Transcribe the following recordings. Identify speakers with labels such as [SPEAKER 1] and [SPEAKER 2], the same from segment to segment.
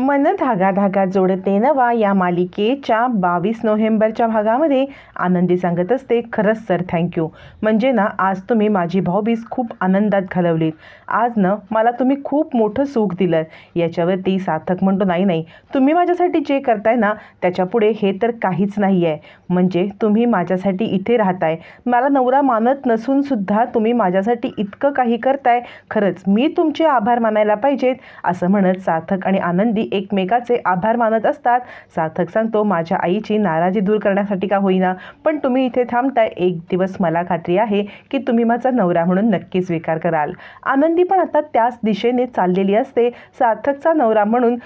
[SPEAKER 1] मन धागा धागा जोडते नवा या मालिकेच्या 22 नोव्हेंबरच्या भागामध्ये आनंदी सांगत असते, खरंच सर थँक्यू. म्हणजे ना आज तुम्ही माझी भाऊबीज खूप आनंदात घालवलीत. आज ना मला तुम्ही खूप मोठं सुख दिलं. याच्यावरती सार्थक म्हणतो, नाही नाही, तुम्ही माझ्यासाठी जे करताय ना त्याच्यापुढे हे तर काहीच नाही आहे. म्हणजे तुम्ही माझ्यासाठी इथे राहताय, मला नवरा मानत नसून सुद्धा तुम्ही माझ्यासाठी इतकं काही करताय. खरंच मी तुमचे आभार मानायला पाहिजेत. असं म्हणत सार्थक आणि आनंदी एकमेकाचे आभार मानत असतात. सार्थक सांगतो, माझ्या आईची नाराजी दूर करण्यासाठी का होईना, पण तुम्ही इथे थांबताय. एक दिवस मला खात्री आहे की तुम्ही माझा नवरा म्हणून नक्की स्वीकार कराल. आनंदी पण आता त्याच दिशेने चाललेली असते. सार्थकचा नवरा म्हणून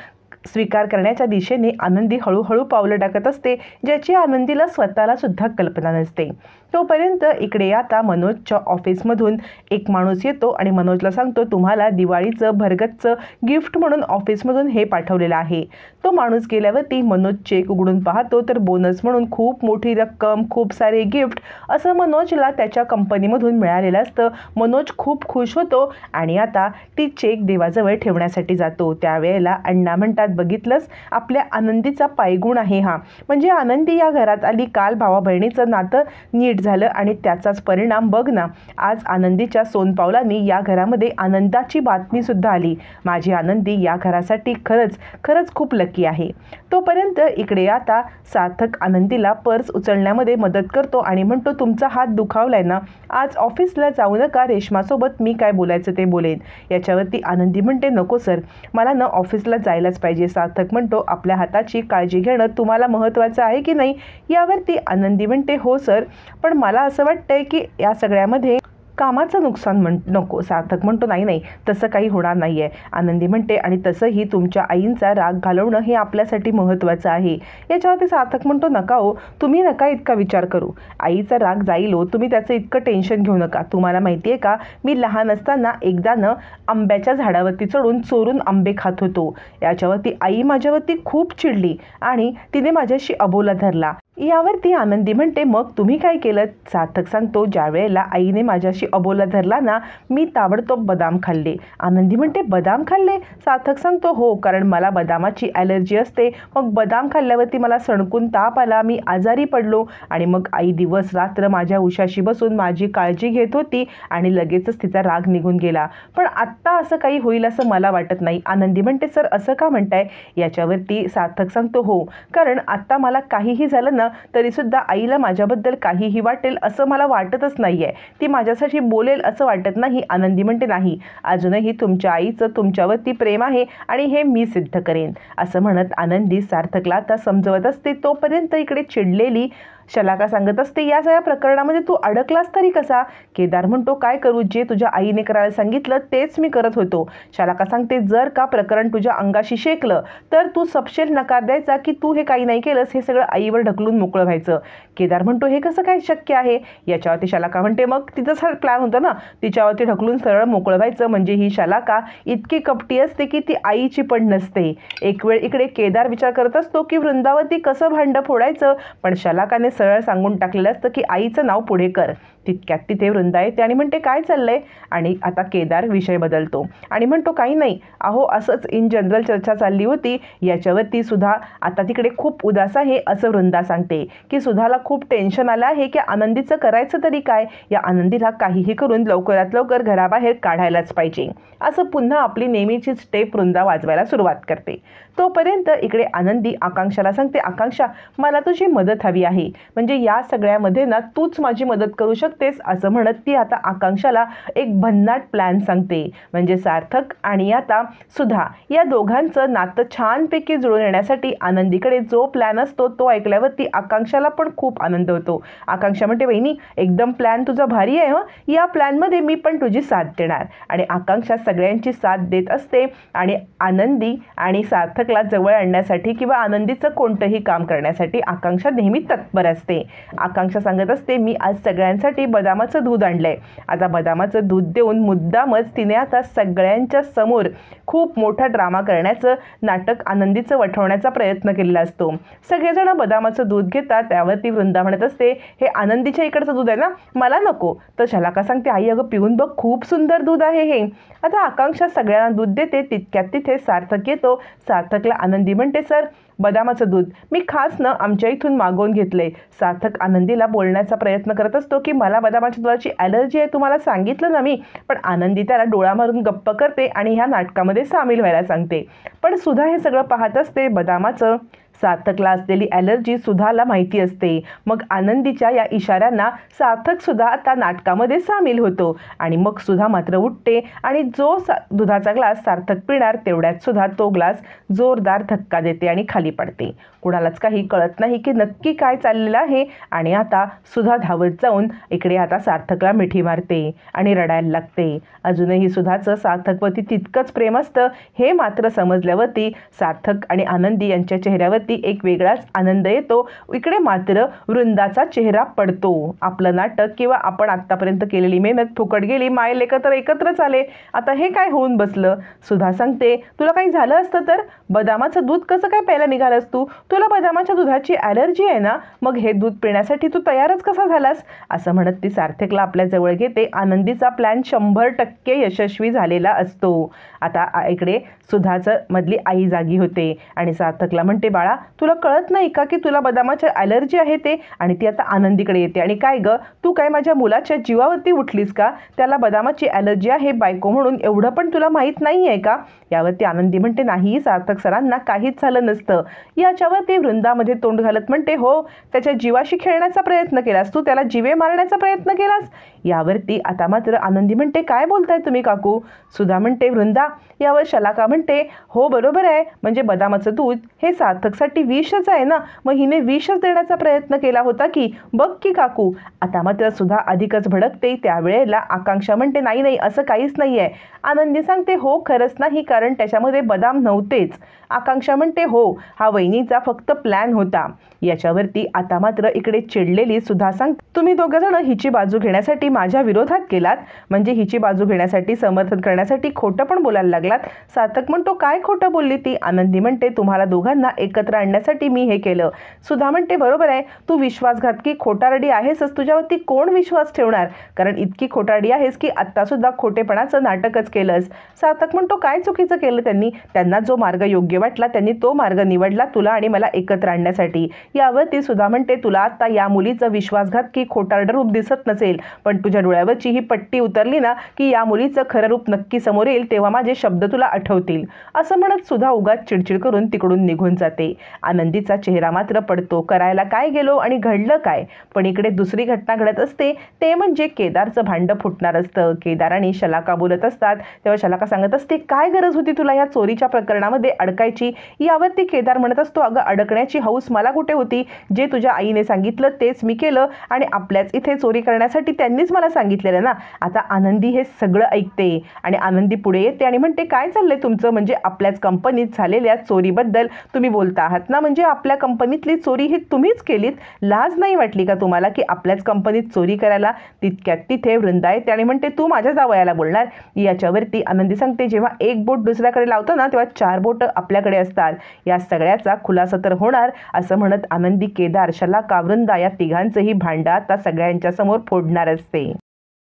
[SPEAKER 1] स्वीकार करण्याच्या दिशेने आनंदी हळूहळू पावलं टाकत असते, ज्याची आनंदीला स्वतःला सुद्धा कल्पना नसते. तोपर्यंत इकडे आता मनोजच्या ऑफिसमधून एक माणूस येतो आणि मनोजला सांगतो, तुम्हाला दिवाळीचं भरगतचं गिफ्ट म्हणून ऑफिसमधून हे पाठवलेलं आहे. तो माणूस गेल्यावरती मनोज चेक उघडून पाहतो तर बोनस म्हणून खूप मोठी रक्कम, खूप सारे गिफ्ट असं मनोजला त्याच्या कंपनीमधून मिळालेलं असतं. मनोज खूप खुश होतो आणि आता ती चेक देवाजवळ ठेवण्यासाठी जातो. त्यावेळेला अण्णा म्हणतात, बघितलंस, आपल्या आनंदीचा पायगुण आहे हा. म्हणजे आनंदी या घरात आली, काल भावा बहिणीचं नातं नीट झालं आणि त्याचाच परिणाम बघ ना, आज आनंदीच्या सोनपावलांनी या घरामध्ये आनंदाची बातमी सुद्धा आली. माझी आनंदी या घरासाठी खरंच खरंच खूप लकी आहे. तोपर्यंत इकडे आता सार्थक आनंदीला पर्स उचलण्यामध्ये मदत करतो आणि म्हणतो, तुमचा हात दुखावलाय ना, आज ऑफिसला जाऊ नका, रेश्मासोबत मी काय बोलायचं ते बोलेन. याच्यावरती आनंदी म्हणते, नको सर, मला ना ऑफिसला जायलाच पाहिजे. सार्थक म्हणतो, आपल्या हाताची काळजी घेणं तुम्हाला महत्त्वाचं आहे की नाही. यावरती आनंदी म्हणते, हो सर, पण मला असं वाटतंय की या सगळ्यामध्ये कामाचं नुकसान नको. सार्थक म्हणतो, नाही नाही, तसं काही होणार नाही आहे. आनंदी म्हणते, आणि तसंही तुमच्या आईंचा राग घालवणं हे आपल्यासाठी महत्त्वाचं आहे. याच्यावरती सार्थक म्हणतो, नका हो, तुम्ही नका इतका विचार करू. आईचा राग जाईल हो, तुम्ही त्याचं इतकं टेन्शन घेऊ नका. तुम्हाला माहिती आहे का, मी लहान असताना एकदा आंब्याच्या झाडावरती चढून चोरून आंबे खात होतो. याच्यावरती आई माझ्यावरती खूप चिडली आणि तिने माझ्याशी अबोला धरला. यावरती आनंदी म्हणते, मग तुम्ही काय केलं. सार्थक सांगतो, ज्या वेळेला आईने माझ्याशी अबोला धरला ना, मी ताबडतोब बदाम खाल्ले. आनंदी म्हणते, बदाम खाल्ले. सार्थक सांगतो, हो, कारण मला बदामाची ॲलर्जी असते. मग बदाम खाल्ल्यावरती मला सणकून ताप आला, मी आजारी पडलो आणि मग आई दिवस रात्र माझ्या उशाशी बसून माझी काळजी घेत होती आणि लगेचच तिचा राग निघून गेला. पण आत्ता असं काही होईल असं मला वाटत नाही. आनंदी म्हणते, सर असं का म्हणताय. याच्यावरती सार्थक सांगतो, हो, कारण आत्ता मला काहीही झालं ना तरीसुद्धा आईला माझ्याबद्दल काहीही वाटेल असं मला वाटतच नाही आहे. ती माझ्यासाठी बोलेल असं वाटत नाही. आनंदी म्हणते, नाही, अजूनही तुमच्या आईचं तुमच्यावरती प्रेम आहे आणि हे मी सिद्ध करेन. असं म्हणत आनंदी सार्थकला आता समजवत असते. तोपर्यंत इकडे चिडलेली शलाका सांगत असते, या सगळ्या प्रकरणामध्ये तू अडकलास तरी कसा. केदार म्हणतो, काय करू, जे तुझ्या आईने करायला सांगितलं तेच मी करत होतो. शलाका सांगते, जर का प्रकरण तुझ्या अंगाशी शेकलं तर तू सपशेल नकार द्यायचा की तू हे काही नाही केलंस, हे सगळं आईवर ढकलून मोकळं व्हायचं. केदार म्हणतो, हे कसं काय शक्य आहे. याच्यावरती शलाका म्हणते, मग तिचं प्लॅन होतं ना, तिच्यावरती ढकलून सरळ मोकळं व्हायचं. म्हणजे ही शलाका इतकी कपटी असते की ती आईची पण नसते. एक वेळ इकडे केदार विचार करत असतो की वृंदावती कसं भांडं फोडायचं, पण शलाकाने सरळ सांगून टाकलेलं असतं की आईचं नाव पुढे कर. तितक्यात तिथे वृंदा येते आणि म्हणते, काय चाललंय. आणि आता केदार विषय बदलतो आणि म्हणतो, काही नाही, अहो असंच इन जनरल चर्चा चालली होती. याच्यावरती सुधा आता तिकडे खूप उदास आहे असं वृंदा सांगते की सुधाला खूप टेन्शन आलं आहे की आनंदीचं करायचं तरी काय. या आनंदीला काहीही करून लवकरात लवकर घराबाहेर काढायलाच पाहिजे. असं पुन्हा आपली नेहमीची स्टेप वृंदा वाजवायला सुरुवात करते. तोपर्यंत इकडे आनंदी आकांक्षाला सांगते, आकांक्षा, मला तुझी मदत हवी आहे. म्हणजे या सगळ्यामध्ये ना तूच माझी मदत करू शकतेस. असं म्हणत ती आता आकांक्षाला एक भन्नाट प्लॅन सांगते. म्हणजे सार्थक आणि आता सुधा या दोघांचं नातं छानपैकी जुळून येण्यासाठी आनंदीकडे जो प्लॅन असतो तो ऐकल्यावरती आकांक्षाला पण खूप आनंद होतो. आकांक्षा म्हणते, वहिनी, एकदम प्लॅन तुझा भारी आहे हं, या प्लॅनमध्ये मी पण तुझी साथ देणार. आणि आकांक्षा सगळ्यांची साथ देत असते आणि आनंदी आणि सार्थकला जवळ आणण्यासाठी किंवा आनंदीचं कोणतंही काम करण्यासाठी आकांक्षा नेहमी तत्पर असते. आकांक्षा सांगत असते, मी आज सगळ्यांसाठी तिच्यासाठी बदामाचं दूध आणलंय. आता बदामाचं दूध देऊन मुद्दामच तिने आता सगळ्यांच्या समोर खूप मोठा ड्रामा करण्याचं नाटक आनंदीचं वठवण्याचा प्रयत्न केलेला असतो. सगळेजण बदामाचं दूध घेतात. त्यावरती वृंदा म्हणत असते, हे आनंदीच्या इकडचं दूध आहे ना, मला नको. तर शलाका सांगते, आई अगं पिऊन बघ, खूप सुंदर दूध आहे हे. आता आकांक्षा सगळ्यांना दूध देते. तितक्यात तिथे सार्थक येतो. सार्थकला आनंदी म्हणते, सर बदामाचं दूध मी खास न आमच्या इथून मागवून घेतलंय. सार्थक आनंदीला बोलण्याचा प्रयत्न करत असतो की मला बदामाच्या दुधाची ॲलर्जी आहे, तुम्हाला सांगितलं ना मी. पण आनंदी त्याला डोळा मारून गप्प करते आणि ह्या नाटकामध्ये सामील व्हायला सांगते. पण सुधा हे सगळं पाहत असते. बदामाचं सार्थकला असलेली ॲलर्जी सुधाला माहिती असते. मग आनंदीच्या या इशाऱ्यांना सार्थक सुद्धा आता नाटकामध्ये सामील होतो. आणि मग सुधा मात्र उठते आणि जो दुधाचा ग्लास सार्थक पिणार तेवढ्यात सुद्धा तो ग्लास जोरदार धक्का देते आणि खाली पडते. कुणालाच काही कळत नाही की नक्की काय चाललेलं आहे. आणि आता सुधा धावत जाऊन इकडे आता सार्थकला मिठी मारते आणि रडायला लागते. अजूनही सुधाचं सार्थकवरती तितकंच प्रेम असतं हे मात्र समजल्यावरती सार्थक आणि आनंदी यांच्या चेहऱ्यावरती एक वेगळाच आनंद येतो. इकडे मात्र वृंदाचा चेहरा पडतो. आपलं नाटक किंवा आपण आत्तापर्यंत केलेली मेहनत फुकट गेली. माय लेकं तर एकत्रच आले, आता हे काय होऊन बसलं. सुधा सांगते, तुला काही झालं असतं तर बदामाचं दूध कसं काय प्यायला निघालंस तू? तुला बदामाच्या दुधाची ॲलर्जी आहे ना, मग हे दूध पिण्यासाठी तू तयारच कसा झालास? असं म्हणत ती सार्थकला आपल्या जवळ घेते. आनंदीचा प्लॅन 100% यशस्वी झालेला असतो. आता इकडे सुधाचं मधली आई जागी होते आणि सार्थकला म्हणते, बाळा तुला कळत नाही का की तुला बदामाची ॲलर्जी आहे ते? आणि ती आता आनंदीकडे येते आणि काय ग, तू काय माझ्या मुलाच्या जीवावरती उठलीस का? त्याला बदामाची ॲलर्जी आहे बायको म्हणून एवढं पण तुला माहीत नाही आहे का? यावरती आनंदी म्हणते, नाही सार्थक सरांना काहीच झालं नसतं. याच्यावरती वृंदामध्ये तोंड घालत म्हणते, हो त्याच्या जीवाशी खेळण्याचा प्रयत्न केलास तू, त्याला जीवे मारण्याचा प्रयत्न केलास. यावरती आता मात्र आनंदी म्हणते, काय बोलताय तुम्ही काकू? सुधा म्हणते, वृंदा. यावर शलाका म्हणते, हो बरोबर आहे, म्हणजे बदामाचं दूध हे सार्थकसाठी विषच आहे ना, मग हिने विषच देण्याचा प्रयत्न केला होता की, बघ की काकू. आता मात्र सुधा अधिकच भडकते. त्यावेळेला आकांक्षा म्हणते, नाही नाही असं काहीच नाही आहे. आनंदी सांगते, हो खरंच नाही, कारण त्याच्यामध्ये बदाम नव्हतेच. आकांक्षा म्हणते, हो हा वहिनीचा फक्त प्लॅन होता. याच्यावरती आता मात्र इकडे चिडलेली सुधा सांगते, तुम्ही दोघंजण हिची बाजू घेण्यासाठी माझ्या विरोधात केलात, म्हणजे हिची बाजू घेण्यासाठी समर्थन करण्यासाठी खोटं पण बोलायला लागलात. सार्थक म्हणतो, काय खोटं बोलली ती? आनंदी म्हणते, तुम्हाला दोघांना एकत्र आणण्यासाठी मी हे केलं. सुधा म्हणते, बरोबर आहे, तू विश्वासघातकी खोटारडी आहेसच, तुझ्यावरती कोण विश्वास ठेवणार? कारण इतकी खोटारडी आहेस की आत्तासुद्धा खोटेपणाचं नाटकच केलंस. सार्थक म्हणतो, काय चुकीचं केलं त्यांनी? त्यांना जो मार्ग योग्य वाटला त्यांनी तो मार्ग निवडला तुला आणि मला एकत्र आणण्यासाठी. यावरती सुधा म्हणते, तुला आता या मुलीचं विश्वासघात की खोटारडं रूप दिसत नसेल, पण तुझ्या डोळ्यावरची ही पट्टी उतरली ना की या मुलीचं खरं रूप नक्की समोर येईल, तेव्हा माझे शब्द तुला आठवतील. असं म्हणत सुधा उगाच चिडचिड करून तिकडून निघून जाते. आनंदीचा चेहरा मात्र पडतो. करायला काय गेलो आणि घडलं काय? पण इकडे दुसरी घटना घडत असते. ते म्हणजे केदारचं भांडं फुटणार असतं. केदार आणि शलाका बोलत असतात. तेव्हा शलाका सांगत असते, काय गरज होती तुला या चोरीच्या प्रकरणामध्ये अडकायची? यावरती केदार म्हणत असतो, अगं अडकण्याची हौस मला कुठे होती? जे तुझ्या आईने सांगितलं तेच मी केलं आणि आपल्याच इथे चोरी करण्यासाठी त्यांनीच मला सांगितलेलं ना. आता आनंदी हे सगळं ऐकते आणि आनंदी पुढे येते आणि म्हणते, काय चाललंय तुमचं? म्हणजे आपल्याच कंपनीत झालेल्या चोरीबद्दल तुम्ही बोलता आहात ना, म्हणजे आपल्या कंपनीतली चोरी ही तुम्हीच केलीत. लाज नाही वाटली का तुम्हाला की आपल्याच कंपनीत चोरी करायला? तितक्यात तिथे वृंदा येते आणि म्हणते, तू माझ्या जावयाला बोलणार? याच्यावरती आनंदी सांगते, जेव्हा एक बोट दुसऱ्याकडे लावतो ना तेव्हा 4 बोट आपल्याकडे असतात. या सगळ्याचा खुलासा तर होणार. असं म्हणत आनंदी, केदार, शलाका, वृंदा या तिघांचंही भांडं आता सगळ्यांच्या समोर फोडणार असते.